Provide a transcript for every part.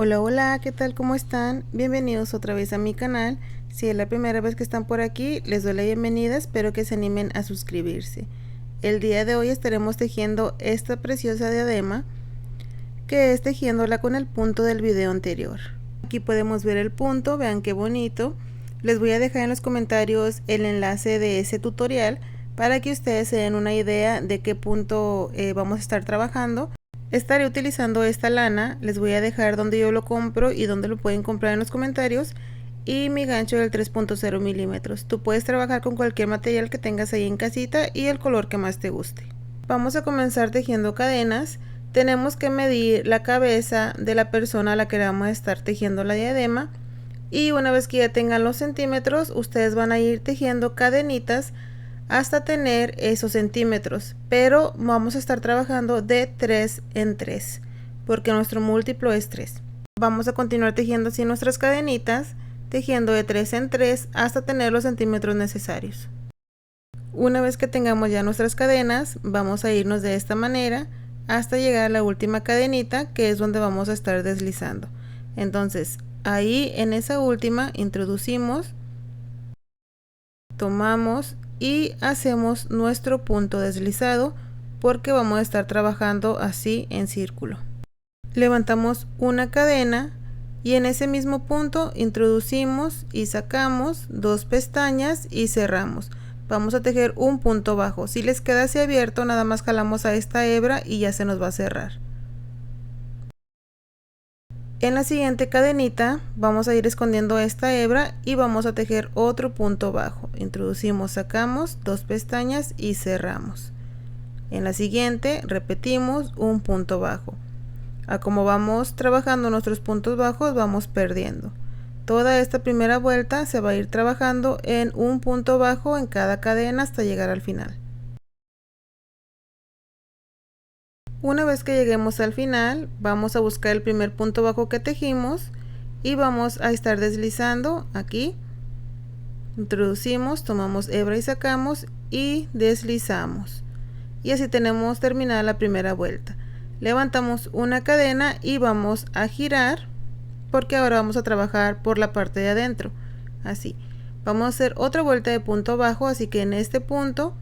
Hola, hola, ¿qué tal? ¿Cómo están? Bienvenidos otra vez a mi canal. Si es la primera vez que están por aquí, les doy la bienvenida, espero que se animen a suscribirse. El día de hoy estaremos tejiendo esta preciosa diadema, que es tejiéndola con el punto del video anterior. Aquí podemos ver el punto, vean qué bonito. Les voy a dejar en los comentarios el enlace de ese tutorial para que ustedes se den una idea de qué punto vamos a estar trabajando. Estaré utilizando esta lana, les voy a dejar donde yo lo compro y donde lo pueden comprar en los comentarios, y mi gancho del 3.0 milímetros. Tú puedes trabajar con cualquier material que tengas ahí en casita y el color que más te guste. Vamos a comenzar tejiendo cadenas. Tenemos que medir la cabeza de la persona a la que le vamos a estar tejiendo la diadema, y una vez que ya tengan los centímetros, ustedes van a ir tejiendo cadenitas hasta tener esos centímetros, pero vamos a estar trabajando de 3 en 3 porque nuestro múltiplo es 3. Vamos a continuar tejiendo así nuestras cadenitas, tejiendo de 3 en 3 hasta tener los centímetros necesarios. Una vez que tengamos ya nuestras cadenas, vamos a irnos de esta manera hasta llegar a la última cadenita, que es donde vamos a estar deslizando. Entonces ahí en esa última introducimos, tomamos y hacemos nuestro punto deslizado, porque vamos a estar trabajando así en círculo. Levantamos una cadena y en ese mismo punto introducimos y sacamos 2 pestañas y cerramos. Vamos a tejer un punto bajo. Si les queda así abierto, nada más jalamos a esta hebra y ya se nos va a cerrar. En la siguiente cadenita vamos a ir escondiendo esta hebra y vamos a tejer otro punto bajo. Introducimos, sacamos 2 pestañas y cerramos. En la siguiente repetimos un punto bajo. A como vamos trabajando nuestros puntos bajos, vamos perdiendo. Toda esta primera vuelta se va a ir trabajando en un punto bajo en cada cadena hasta llegar al final. Una vez que lleguemos al final, vamos a buscar el primer punto bajo que tejimos y vamos a estar deslizando aquí. Introducimos, tomamos hebra y sacamos y deslizamos. Y así tenemos terminada la primera vuelta. Levantamos una cadena y vamos a girar, porque ahora vamos a trabajar por la parte de adentro. Así. Vamos a hacer otra vuelta de punto bajo, así que en este punto,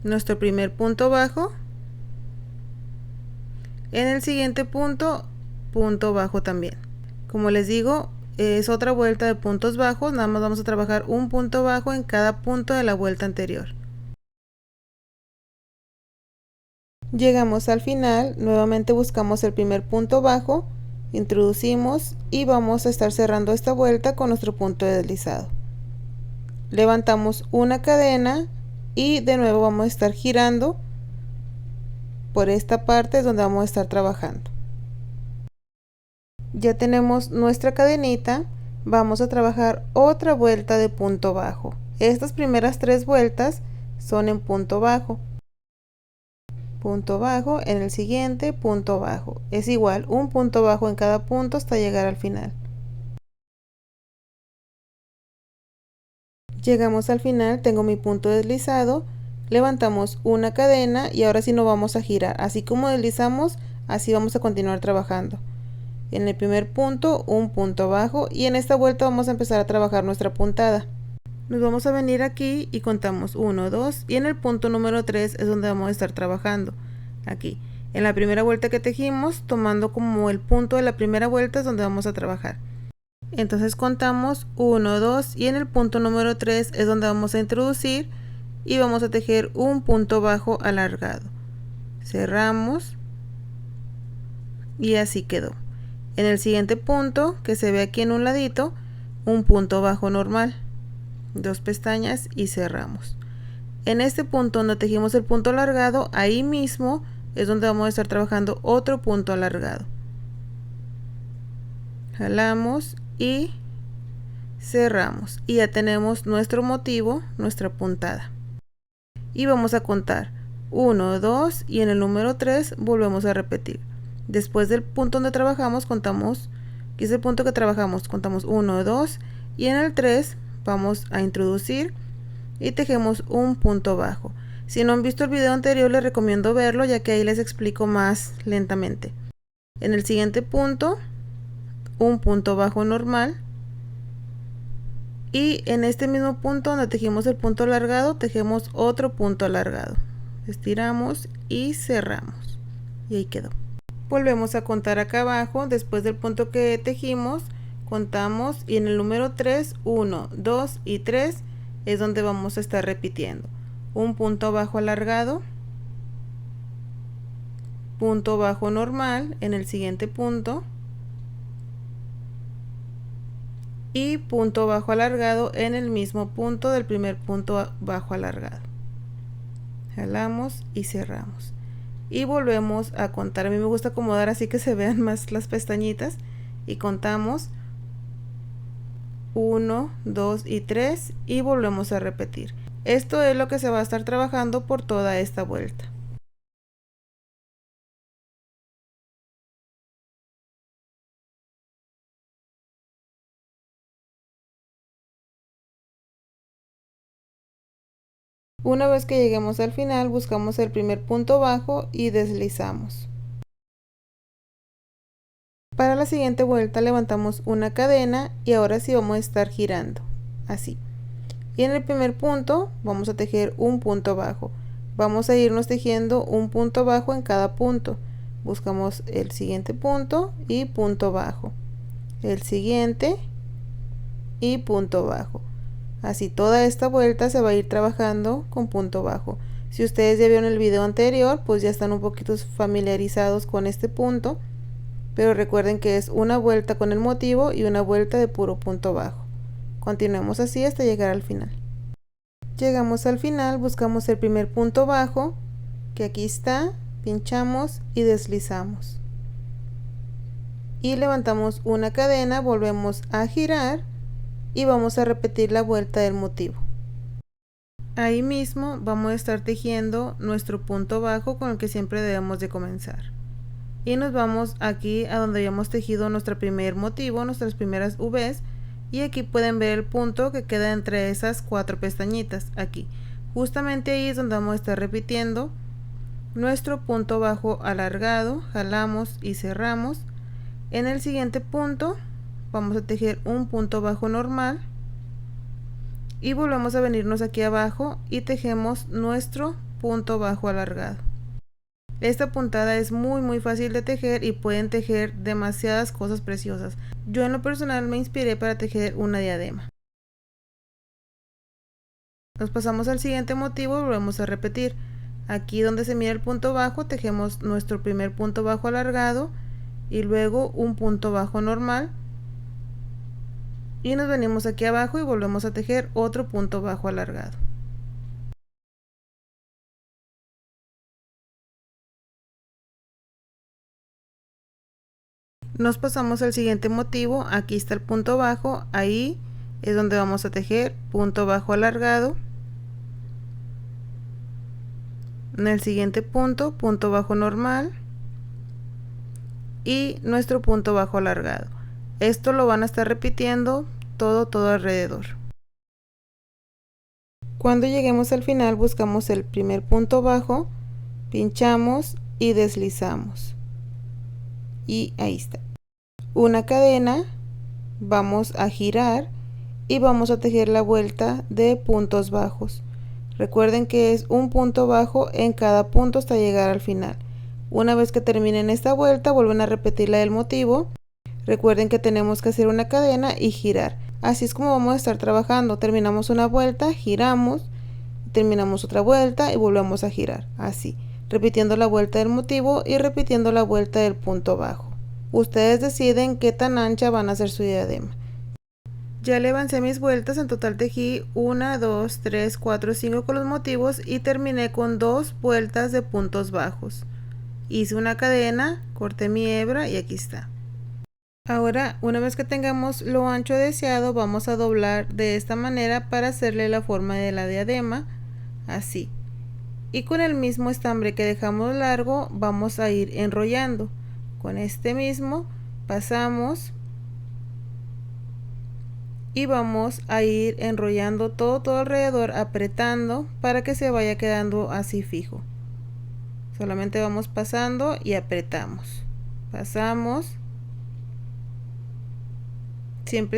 nuestro primer punto bajo. En el siguiente punto, punto bajo también. Como les digo, es otra vuelta de puntos bajos, nada más vamos a trabajar un punto bajo en cada punto de la vuelta anterior. Llegamos al final, nuevamente buscamos el primer punto bajo, introducimos y vamos a estar cerrando esta vuelta con nuestro punto de deslizado. Levantamos una cadena y de nuevo vamos a estar girando. Por esta parte es donde vamos a estar trabajando. Ya tenemos nuestra cadenita, vamos a trabajar otra vuelta de punto bajo. Estas primeras 3 vueltas son en punto bajo, en el siguiente punto bajo. Es igual, un punto bajo en cada punto hasta llegar al final. Llegamos al final, tengo mi punto deslizado, levantamos una cadena y ahora sí no vamos a girar. Así como deslizamos, así vamos a continuar trabajando. En el primer punto, un punto bajo, y en esta vuelta vamos a empezar a trabajar nuestra puntada. Nos vamos a venir aquí y contamos 1, 2, y en el punto número 3 es donde vamos a estar trabajando. Aquí, en la primera vuelta que tejimos, tomando como el punto de la primera vuelta es donde vamos a trabajar. Entonces contamos 1, 2 y en el punto número 3 es donde vamos a introducir y vamos a tejer un punto bajo alargado. Cerramos y así quedó. En el siguiente punto, que se ve aquí en un ladito, un punto bajo normal, 2 pestañas y cerramos. En este punto donde tejimos el punto alargado, ahí mismo es donde vamos a estar trabajando otro punto alargado. Jalamos y cerramos y ya tenemos nuestro motivo, nuestra puntada. Y vamos a contar 1, 2 y en el número 3 volvemos a repetir. Después del punto donde trabajamos, contamos, que es el punto que trabajamos, contamos 1, 2 y en el 3 vamos a introducir y tejemos un punto bajo. Si no han visto el video anterior, les recomiendo verlo, ya que ahí les explico más lentamente. En el siguiente punto un punto bajo normal, y en este mismo punto donde tejimos el punto alargado tejemos otro punto alargado, estiramos y cerramos y ahí quedó. Volvemos a contar acá abajo. Después del punto que tejimos contamos y en el número 3, 1, 2 y 3 es donde vamos a estar repitiendo un punto bajo alargado, punto bajo normal en el siguiente punto y punto bajo alargado en el mismo punto del primer punto bajo alargado. Jalamos y cerramos y volvemos a contar. A mí me gusta acomodar así que se vean más las pestañitas y contamos 1, 2 y 3 y volvemos a repetir. Esto es lo que se va a estar trabajando por toda esta vuelta. Una vez que lleguemos al final, buscamos el primer punto bajo y deslizamos. Para la siguiente vuelta levantamos una cadena y ahora sí vamos a estar girando, así. Y en el primer punto vamos a tejer un punto bajo. Vamos a irnos tejiendo un punto bajo en cada punto. Buscamos el siguiente punto y punto bajo. El siguiente y punto bajo. Así toda esta vuelta se va a ir trabajando con punto bajo. Si ustedes ya vieron el video anterior, pues ya están un poquito familiarizados con este punto, pero recuerden que es una vuelta con el motivo y una vuelta de puro punto bajo. Continuemos así hasta llegar al final. Llegamos al final, buscamos el primer punto bajo, que aquí está, pinchamos y deslizamos. Y levantamos una cadena, volvemos a girar y vamos a repetir la vuelta del motivo. Ahí mismo vamos a estar tejiendo nuestro punto bajo con el que siempre debemos de comenzar. Y nos vamos aquí a donde habíamos tejido nuestro primer motivo, nuestras primeras V's, y aquí pueden ver el punto que queda entre esas 4 pestañitas, aquí. Justamente ahí es donde vamos a estar repitiendo nuestro punto bajo alargado, jalamos y cerramos. En el siguiente punto vamos a tejer un punto bajo normal y volvemos a venirnos aquí abajo y tejemos nuestro punto bajo alargado. Esta puntada es muy fácil de tejer y pueden tejer demasiadas cosas preciosas. Yo en lo personal me inspiré para tejer una diadema. Nos pasamos al siguiente motivo y volvemos a repetir. Aquí donde se mira el punto bajo tejemos nuestro primer punto bajo alargado y luego un punto bajo normal. Y nos venimos aquí abajo y volvemos a tejer otro punto bajo alargado. Nos pasamos al siguiente motivo, aquí está el punto bajo, ahí es donde vamos a tejer punto bajo alargado. En el siguiente punto, punto bajo normal y nuestro punto bajo alargado. Esto lo van a estar repitiendo todo alrededor. Cuando lleguemos al final buscamos el primer punto bajo, pinchamos y deslizamos. Y ahí está. Una cadena, vamos a girar y vamos a tejer la vuelta de puntos bajos. Recuerden que es un punto bajo en cada punto hasta llegar al final. Una vez que terminen esta vuelta, vuelven a repetir la del motivo. Recuerden que tenemos que hacer una cadena y girar. Así es como vamos a estar trabajando. Terminamos una vuelta, giramos, terminamos otra vuelta y volvemos a girar. Así, repitiendo la vuelta del motivo y repitiendo la vuelta del punto bajo. Ustedes deciden qué tan ancha van a hacer su diadema. Ya le avancé mis vueltas, en total tejí 1, 2, 3, 4, 5 con los motivos y terminé con 2 vueltas de puntos bajos. Hice una cadena, corté mi hebra y aquí está. Ahora, una vez que tengamos lo ancho deseado, vamos a doblar de esta manera para hacerle la forma de la diadema, así. Y con el mismo estambre que dejamos largo, vamos a ir enrollando. Con este mismo pasamos y vamos a ir enrollando todo alrededor, apretando para que se vaya quedando así fijo. Solamente vamos pasando y apretamos. Pasamos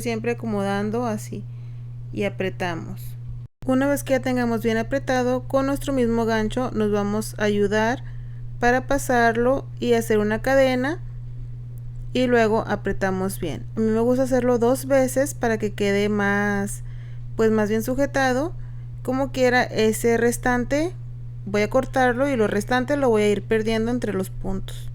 siempre acomodando así y apretamos. Una vez que ya tengamos bien apretado, con nuestro mismo gancho nos vamos a ayudar para pasarlo y hacer una cadena, y luego apretamos bien. A mí me gusta hacerlo 2 veces para que quede más, pues más bien sujetado. Como quiera, ese restante voy a cortarlo y lo restante lo voy a ir perdiendo entre los puntos.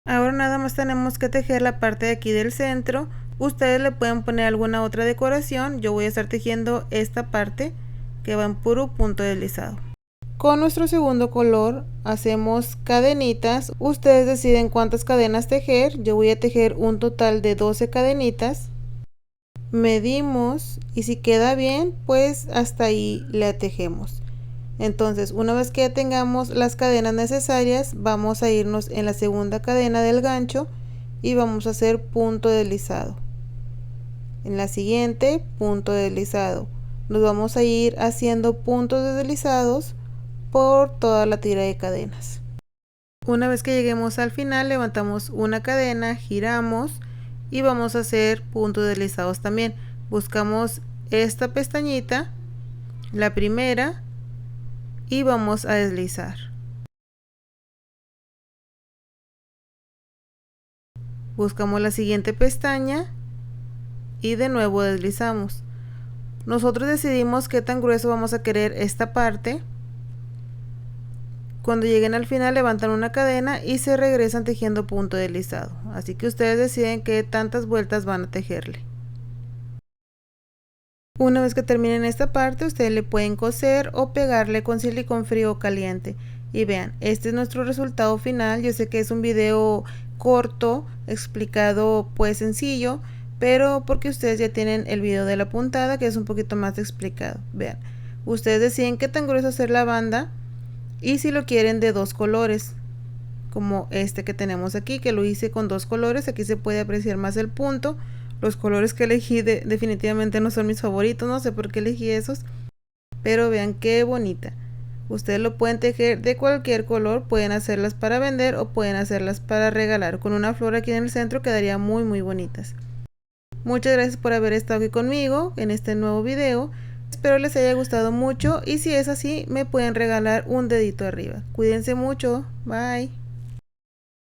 Ahora nada más tenemos que tejer la parte de aquí del centro. Ustedes le pueden poner alguna otra decoración. Yo voy a estar tejiendo esta parte que va en puro punto deslizado. Con nuestro segundo color hacemos cadenitas. Ustedes deciden cuántas cadenas tejer. Yo voy a tejer un total de 12 cadenitas. Medimos y si queda bien, pues hasta ahí la tejemos. Entonces, una vez que ya tengamos las cadenas necesarias, vamos a irnos en la segunda cadena del gancho y vamos a hacer punto deslizado. En la siguiente, punto deslizado. Nos vamos a ir haciendo puntos deslizados por toda la tira de cadenas. Una vez que lleguemos al final, levantamos una cadena, giramos y vamos a hacer puntos deslizados también. Buscamos esta pestañita, la primera, y vamos a deslizar. Buscamos la siguiente pestaña y de nuevo deslizamos. Nosotros decidimos qué tan grueso vamos a querer esta parte. Cuando lleguen al final levantan una cadena y se regresan tejiendo punto deslizado. Así que ustedes deciden qué tantas vueltas van a tejerle. Una vez que terminen esta parte, ustedes le pueden coser o pegarle con silicón frío o caliente. Y vean, este es nuestro resultado final. Yo sé que es un video corto, explicado pues sencillo, pero porque ustedes ya tienen el video de la puntada que es un poquito más explicado. Vean, ustedes deciden qué tan grueso hacer la banda y si lo quieren de 2 colores, como este que tenemos aquí, que lo hice con 2 colores. Aquí se puede apreciar más el punto. Los colores que elegí definitivamente no son mis favoritos, no sé por qué elegí esos, pero vean qué bonita. Ustedes lo pueden tejer de cualquier color, pueden hacerlas para vender o pueden hacerlas para regalar. Con una flor aquí en el centro quedaría muy bonitas. Muchas gracias por haber estado aquí conmigo en este nuevo video. Espero les haya gustado mucho y si es así me pueden regalar un dedito arriba. Cuídense mucho, bye.